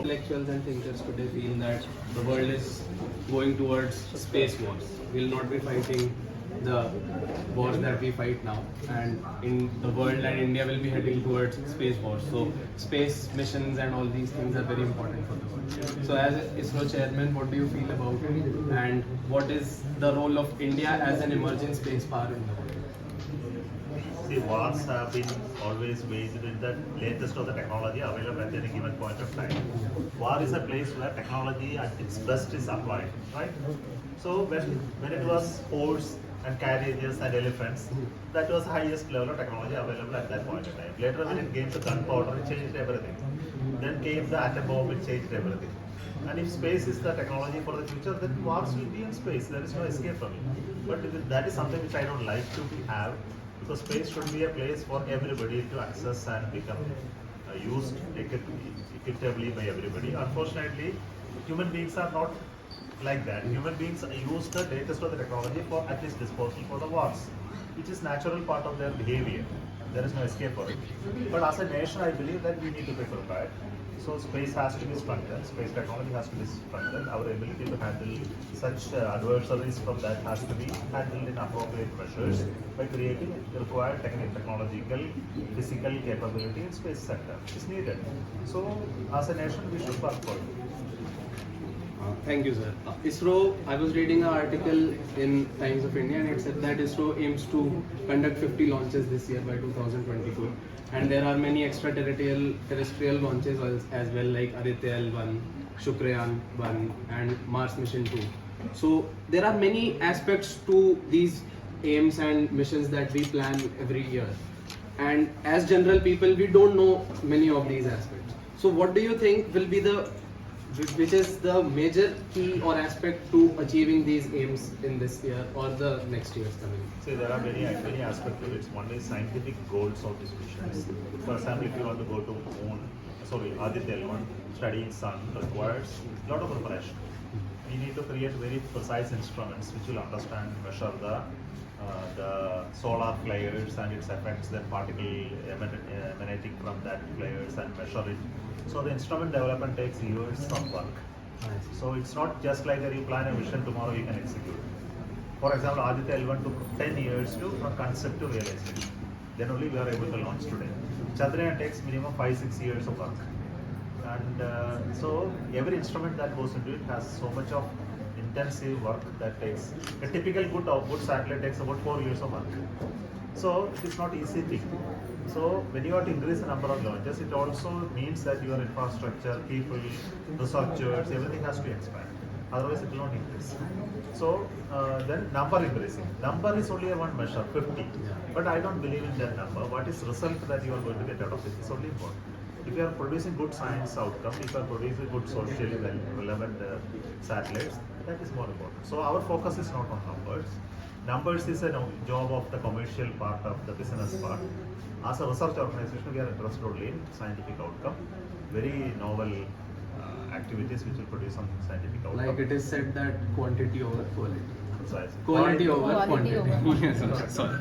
intellectuals and thinkers today feel that the world is going towards space wars. We'll not be fighting the wars that we fight now, and in the world and India will be heading towards space wars. So space missions and all these things are very important for the world. So as ISRO chairman, what do you feel about it, and what is the role of India as an emerging space power in the world? See, wars have been always based in the latest of the technology available at any given point of time. War is a place where technology at its best is applied, right? So when it was horse and carriages and elephants, that was the highest level of technology available at that point in time. Later when it came to gunpowder, it changed everything. Then came the atom bomb, it changed everything. And if space is the technology for the future, then wars will be in space. There is no escape from it. But that is something which I don't like to have, because space should be a place for everybody to access and become used equitably by everybody. Unfortunately, human beings are not like that. Human beings use the latest of the technology for at least disposal for the wars, which is natural part of their behavior. There is no escape for it. But as a nation, I believe that we need to be prepared. So space has to be strengthened, space technology has to be strengthened, our ability to handle such adversaries from that has to be handled in appropriate measures by creating the required technological, physical capability in space sector is needed. So as a nation we should work for it. Thank you, sir. ISRO, I was reading an article in Times of India and it said that ISRO aims to conduct 50 launches this year by 2022. And there are many extraterrestrial launches as well, like Aditya L1, Shukrayan 1 and Mars Mission 2. So there are many aspects to these aims and missions that we plan every year. And as general people, we don't know many of these aspects. So what do you think will be which is the major key or aspect to achieving these aims in this year or the next year's coming? See, there are many aspects to it. One is scientific goals of these missions. For example, if you want to go to Aditya L1, studying sun requires a lot of preparation. We need to create very precise instruments which will understand, measure the solar flares and its effects, then particle emanating from that flares and measure it. So the instrument development takes years of work. So it's not just like that you plan a mission tomorrow you can execute. For example, Aditya L1 took 10 years from concept to realization. Then only we are able to launch today. Chandrayaan takes minimum 5-6 years of work. And so every instrument that goes into it has so much of intensive work that takes. A typical good satellite takes about 4 years of work. So it is not easy thing. So when you have to increase the number of launches, it also means that your infrastructure, people, researchers, everything has to expand. Otherwise it will not increase. So then number increasing. Number is only a one measure, 50. But I don't believe in that number. What is result that you are going to get out of it is only important. If you are producing good science outcome, if you are producing good socially relevant satellites, that is more important. So our focus is not on numbers. Numbers is a job of the commercial part of the business part. As a research organization, we are interested only in scientific outcome, very novel activities which will produce some scientific outcome. Like it is said that quantity over quality. Precisely. Quality over quantity. Over. Sorry.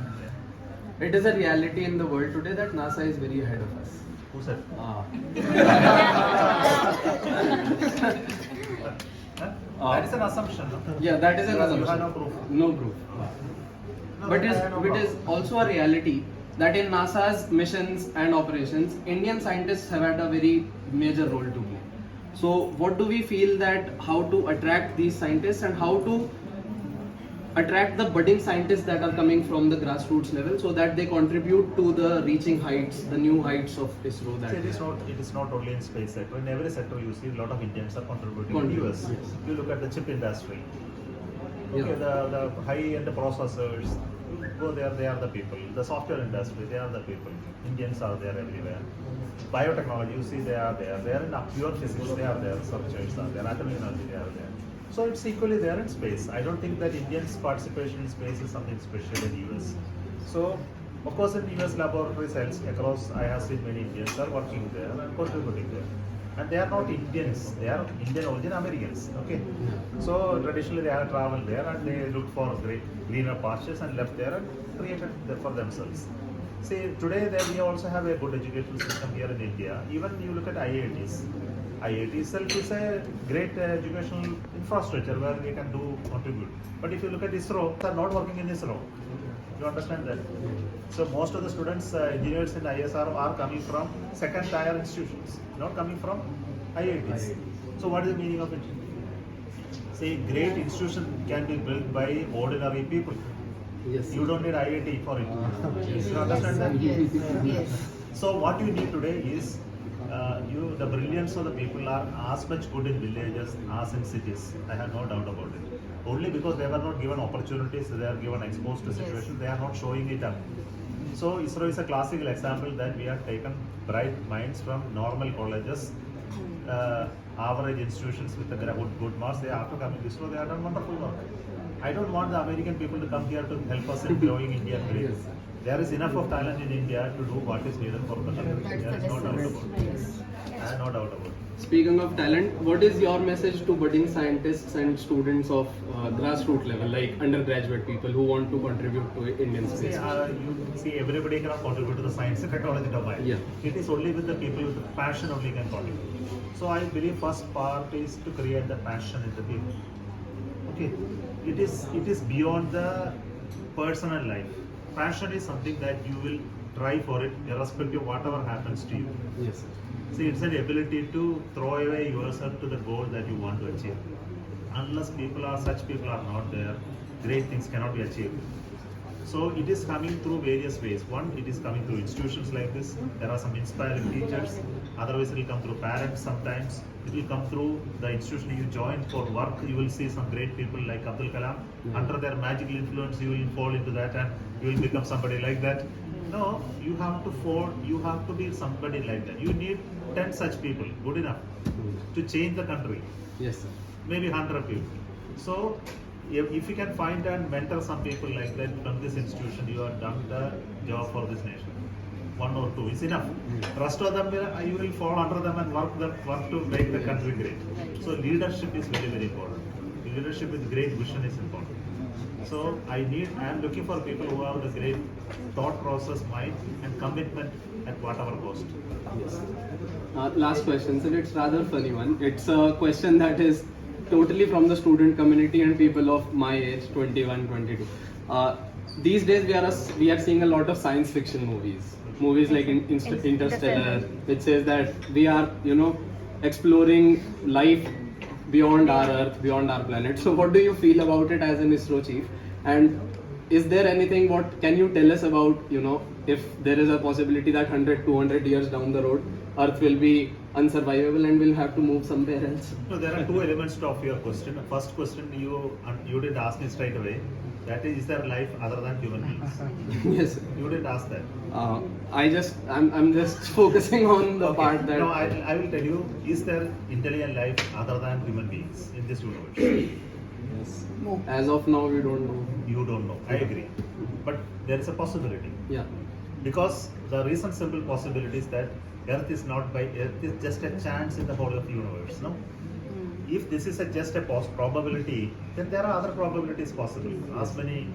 It is a reality in the world today that NASA is very ahead of us. Who said? That is an assumption. No? Yeah, that is an assumption. You have no proof. No proof. No, But no it is also a reality that in NASA's missions and operations, Indian scientists have had a very major role to play. So what do we feel that how to attract these scientists and how to attract the budding scientists that are coming from the grassroots level so that they contribute to the reaching heights, the new heights of ISRO that it is not only in space sector. In every sector you see a lot of Indians are contributing in the US. Yes. You look at the chip industry. Yeah. Okay, the high-end processors, go there, they are the people. The software industry, they are the people. Indians are there everywhere. Biotechnology, you see they are there. They are in pure physics, they are there. Researchers are there. Atomic energy, they are there. So it's equally there in space. I don't think that Indians' participation in space is something special in US. So, of course, in US laboratories across, I have seen many Indians are working there and contributing there. And they are not Indians, they are Indian origin Americans. Okay. So traditionally they have traveled there and they looked for great greener pastures and left there and created for themselves. See, today there we also have a good educational system here in India. Even you look at IITs. IIT itself is a great educational infrastructure where we can do contribute. But if you look at ISRO, they are not working in ISRO. You understand that? So most of the students, engineers in ISRO are coming from second tier institutions, not coming from IITs. So what is the meaning of it? See, great institution can be built by ordinary people. Yes. You don't need IIT for it. Yes. You understand that? Yes. So what you need today is the brilliance of the people are as much good in villages as in cities. I have no doubt about it. Only because they were not given opportunities, they are given exposed to situations, they are not showing it up. So ISRO is a classical example that we have taken bright minds from normal colleges, average institutions with a good marks. They after coming to ISRO, they have done wonderful work. I don't want the American people to come here to help us in growing India great. Yes. There is enough of talent in India to do what is needed for the country. There is no doubt about it. Yes. I have no doubt about it. Speaking of talent, what is your message to budding scientists and students of grassroots level, like undergraduate people who want to contribute to Indian See, space? you see, everybody cannot contribute to the science and technology domain. Yeah. It is only with the people with the passion only can contribute. So I believe first part is to create the passion in the people. Okay, it is beyond the personal life. Passion is something that you will try for it irrespective of whatever happens to you. Yes. See, it's an ability to throw away yourself to the goal that you want to achieve. Unless such people are not there, great things cannot be achieved. So it is coming through various ways. One, it is coming through institutions like this. There are some inspiring teachers. Otherwise, it will come through parents sometimes. It will come through the institution you join for work. You will see some great people like Abdul Kalam. Under their magical influence, you will fall into that and you will become somebody like that. No, you have to be somebody like that. You need 10 such people, good enough, to change the country. Yes, sir. Maybe 100 people. So, if you can find and mentor some people like that from this institution, you have done the job for this nation. One or two is enough. Rest of them, you will fall under them and work to make the country great. So leadership is very, very important. Leadership with great vision is important. So I am looking for people who have the great thought process, mind and commitment at whatever cost. Yes. Last question, sir. It's rather funny one. It's a question that is totally from the student community and people of my age, 21, 22. These days we are seeing a lot of science fiction movies. Movies like Interstellar, which says that we are, exploring life beyond our Earth, beyond our planet. So what do you feel about it as an ISRO chief? And is there anything, what can you tell us about, if there is a possibility that 100, 200 years down the road, Earth will be unsurvivable and we'll have to move somewhere else? No, there are two elements of your question. First question, you did ask me straight away. That is there life other than human beings? Yes. You didn't ask that. I'm just focusing on the Okay. part that. No, I will tell you, is there intelligent life other than human beings in this universe? Yes. No. As of now, we don't know. You don't know. I agree. But there is a possibility. Yeah. Because the reason simple possibility is that Earth is just a chance in the whole of the universe. No? If this is just a probability, then there are other probabilities possible. As many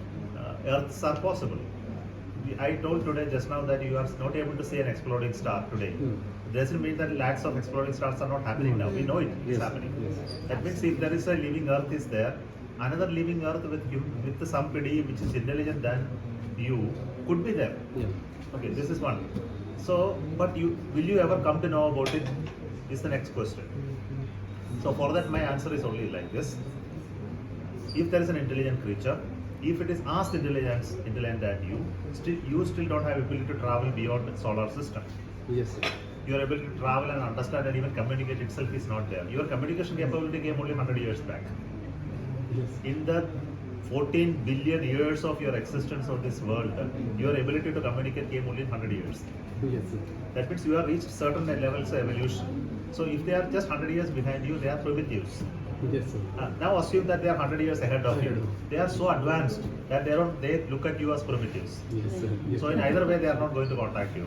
Earths are possible. I told today just now that you are not able to see an exploding star today. Doesn't mean that lakhs of exploding stars are not happening now. We know it is happening. Yes. That means if there is a living Earth is there, another living Earth with somebody which is intelligent than you could be there. Yeah. Okay, this is one. So, but will you ever come to know about it? Is the next question. So for that, my answer is only like this: if there is an intelligent creature, if it is as intelligent than you still don't have ability to travel beyond the solar system. Yes, sir. Your ability to travel and understand and even communicate itself is not there. Your communication capability came only 100 years back. Yes. In the 14 billion years of your existence of this world, your ability to communicate came only in 100 years. Yes, sir. That means you have reached certain levels of evolution. So if they are just 100 years behind you, they are primitives. Yes, sir. Now assume that they are 100 years ahead of Ahead you. of. They are so advanced that they look at you as primitives. Yes, sir. Yes. So in either way, they are not going to contact you.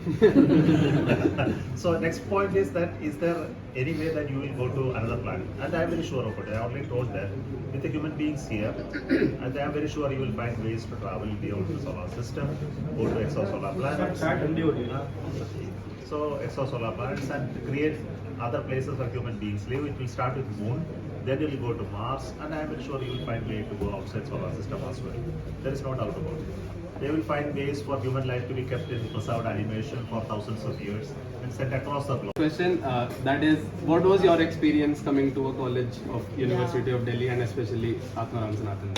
So next point is that is there any way that you will go to another planet? And I am very sure of it. I already told that with the human beings here, and I am very sure you will find ways to travel beyond the solar system, go to exosolar planets. So exosolar planets and create other places where human beings live. It will start with Moon, then it will go to Mars, and I am very sure you will find way to go outside solar system as well. There is no doubt about it. They will find ways for human life to be kept in preserved animation for thousands of years and sent across the globe. Question that is, what was your experience coming to a college of University of Delhi and especially Atmaram Sanatan?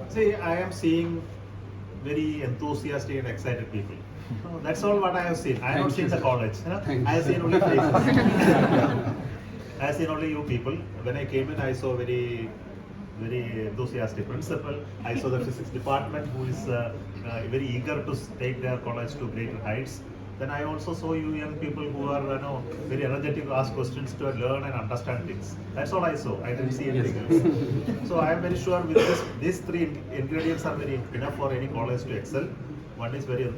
See, I am seeing very enthusiastic and excited people. No, that's all what I have seen. I have not Thank seen you, the sir. college. Thank I have you, seen sir. only faces. I have seen only you people. When I came in, I saw very enthusiastic principal. I saw the physics department who is very eager to take their college to greater heights. Then I also saw you young people who are very energetic to ask questions to learn and understand things. That's all I saw. I didn't see anything else. So I am very sure with these three ingredients are very enough for any college to excel. One is very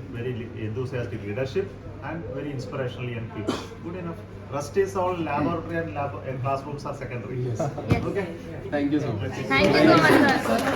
enthusiastic leadership and very inspirational young people. Good enough. Rest is all laboratory and classrooms are secondary. Yes. Yes. Okay. Thank you so much. Thank you so much, sir.